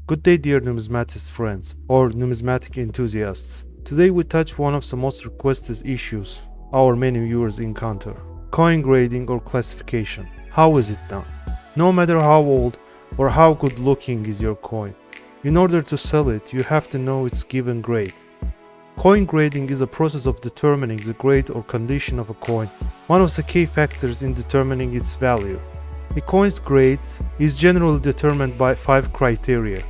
Good day, dear numismatics friends or numismatic enthusiasts. Today we touch one of the most requested issues our many viewers encounter: coin grading or classification. How is it done? No matter how old or how good looking is your coin, in order to sell it, you have to know its given grade. Coin grading is a process of determining the grade or condition of a coin, one of the key factors in determining its value. A coin's grade is generally determined by 5 criteria: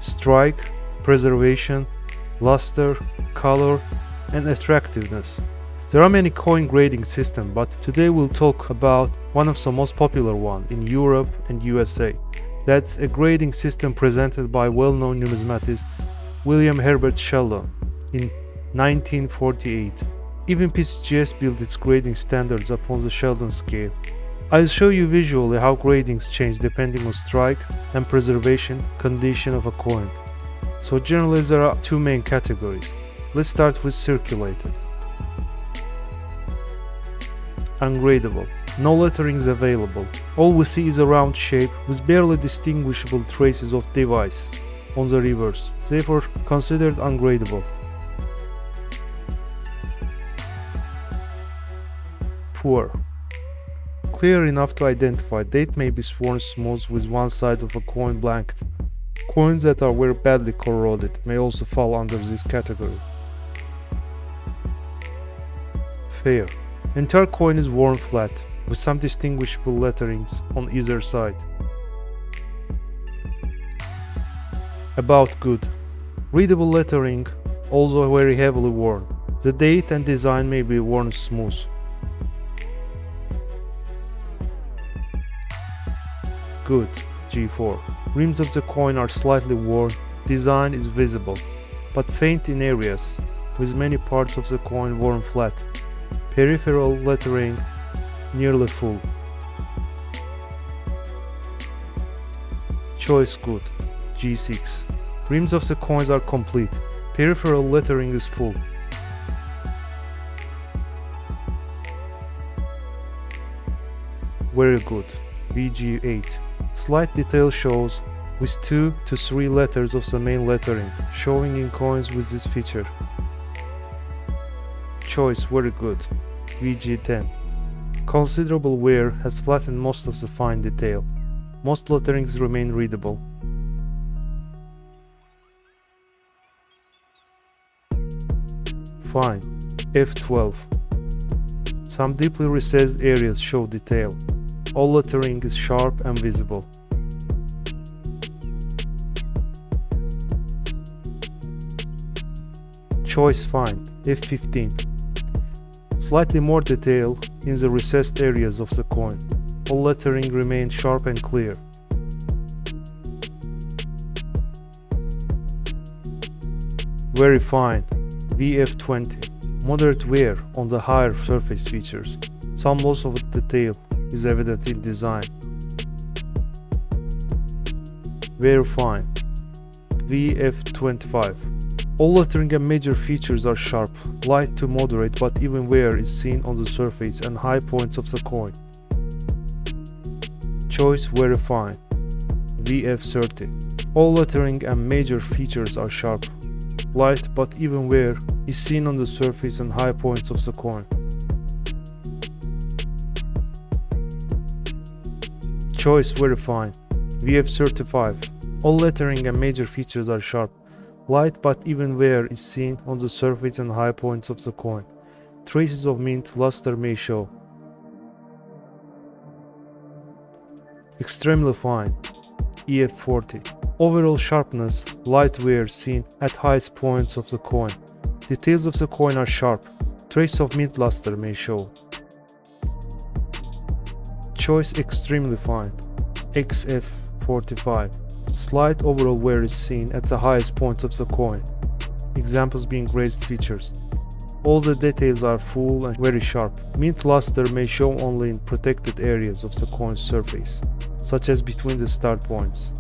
strike, preservation, luster, color, and attractiveness. There are many coin grading systems, but today we'll talk about one of the most popular ones in Europe and USA. That's a grading system presented by well-known numismatist William Herbert Sheldon in 1948. Even PCGS built its grading standards upon the Sheldon scale. I'll show you visually how gradings change depending on strike and preservation condition of a coin. So generally there are 2 main categories. Let's start with circulated. Ungradable. No lettering is available. All we see is a round shape with barely distinguishable traces of device on the reverse, therefore considered ungradable. Poor. Clear enough to identify. Date may be sworn smooth with one side of a coin blanked. Coins that are very badly corroded may also fall under this category. Fair. Entire coin is worn flat, with some distinguishable letterings on either side. About good. Readable lettering, although very heavily worn. The date and design may be worn smooth. Good. G4. Rims of the coin are slightly worn, design is visible, but faint in areas, with many parts of the coin worn flat. Peripheral lettering nearly full. Choise good. G6. Rims of the coins are complete, peripheral lettering is full. Very good. VG8. Slight detail shows with 2 to 3 letters of the main lettering, showing in coins with this feature. Choise very good. VG10. Considerable wear has flattened most of the fine detail. Most letterings remain readable. Fine. F12. Some deeply recessed areas show detail. All lettering is sharp and visible. Choise fine. F15. Slightly more detail in the recessed areas of the coin. All lettering remains sharp and clear. Very fine. VF20. Moderate wear on the higher surface features. Some loss of detail is evident in design. Very fine. VF25. All lettering and major features are sharp, light to moderate, but even wear is seen on the surface and high points of the coin. Choise very fine. VF30. All lettering and major features are sharp, light, but even wear is seen on the surface and high points of the coin. Choise very fine. VF35. All lettering and major features are sharp, light, but even wear is seen on the surface and high points of the coin. Traces of mint luster may show. Extremely fine. EF40. Overall sharpness, light wear seen at highest points of the coin. Details of the coin are sharp. Trace of mint luster may show. Choise extremely fine. XF45. Slight overall wear is seen at the highest points of the coin. Examples being raised features. All the details are full and very sharp. Mint luster may show only in protected areas of the coin's surface, such as between the start points.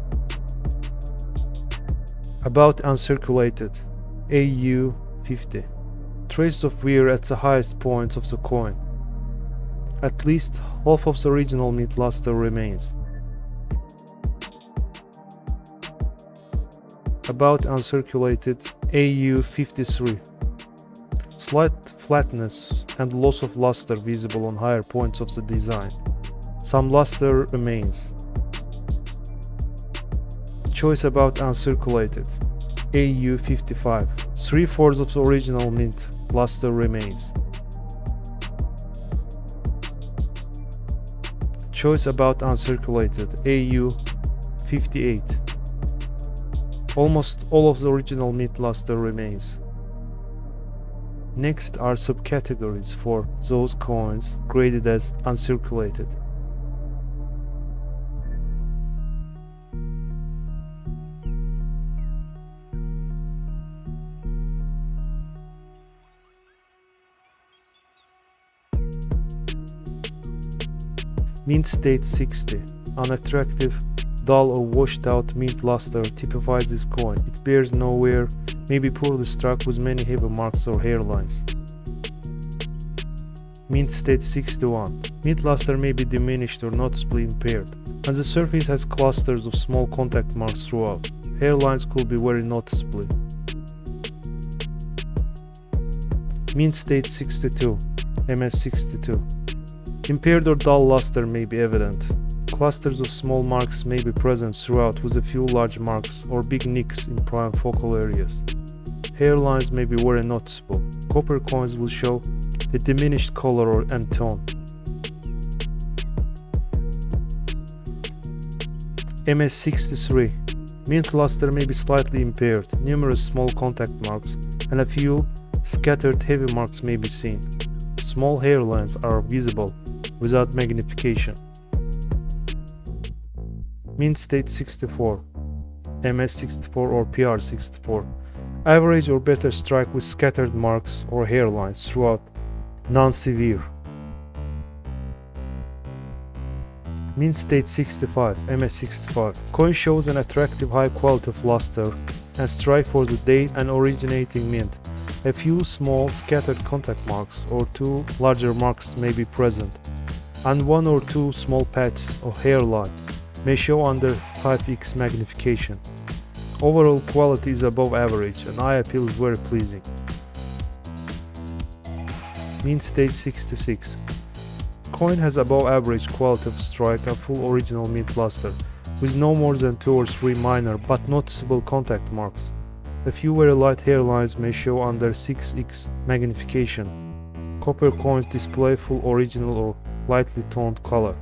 About uncirculated. AU50. Traces of wear at the highest points of the coin. At least half of the original mint luster remains. About uncirculated AU53. Slight flatness and loss of luster visible on higher points of the design. Some luster remains. Choice about uncirculated AU55. 3/4 of the original mint luster remains. Choice about uncirculated AU58. Almost all of the original mint luster remains. Next are subcategories for those coins graded as uncirculated. Mint state 60. Unattractive, dull or washed out mint luster typifies this coin. It bears no wear, may be poorly struck with many heavy marks or hairlines. Mint state 61. Mint luster may be diminished or noticeably impaired, and the surface has clusters of small contact marks throughout. Hairlines could be very noticeably. Mint state 62. MS62. Impaired or dull luster may be evident. Clusters of small marks may be present throughout with a few large marks or big nicks in prime focal areas. Hairlines may be very noticeable. Copper coins will show a diminished color and tone. MS63. Mint luster may be slightly impaired. Numerous small contact marks and a few scattered heavy marks may be seen. Small hairlines are visible without magnification. Mint state 64, MS64 or PR64. Average or better strike with scattered marks or hairlines throughout, non-severe. Mint state 65, MS65. Coin shows an attractive high quality of luster and strike for the date and originating mint. A few small scattered contact marks or two larger marks may be present, and one or two small patches of hairline may show under 5x magnification. Overall quality is above average and eye appeal is very pleasing. Mint state 66. Coin has above average quality of strike and full original mint luster, with no more than 2 or 3 minor but noticeable contact marks. A few very light hairlines may show under 6x magnification. Copper coins display full original or lightly toned color.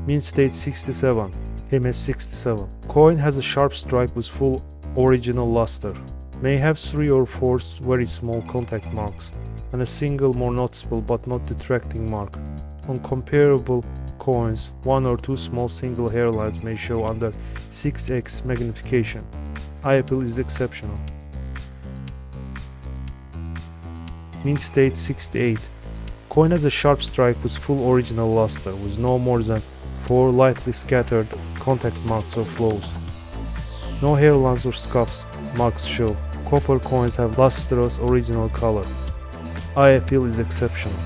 Mint state 67, MS67. Coin has a sharp strike with full original luster. May have 3 or 4 very small contact marks and a single more noticeable but not detracting mark. On comparable coins, 1 or 2 small single hairlines may show under 6x magnification. Eye appeal is exceptional. Mint state 68. Coin has a sharp strike with full original luster with no more than 4 lightly scattered contact marks or flows. No hairlines or scuffs marks show. Copper coins have lustrous original color. Eye appeal is exceptional.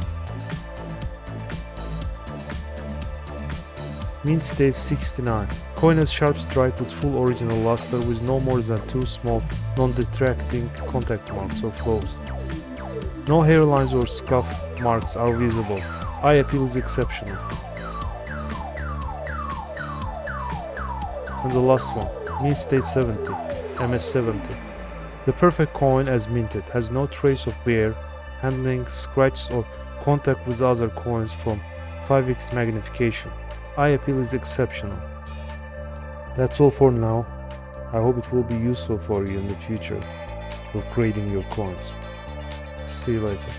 Mint state 69. Coin has sharp strike with full original luster with no more than 2 small non-detracting contact marks or flows. No hairlines or scuff marks are visible. Eye appeal is exceptional. And the last one, mint state 70, MS70. The perfect coin as minted has no trace of wear, handling, scratches or contact with other coins from 5x magnification. Eye appeal is exceptional. That's all for now. I hope it will be useful for you in the future for grading your coins. See you later.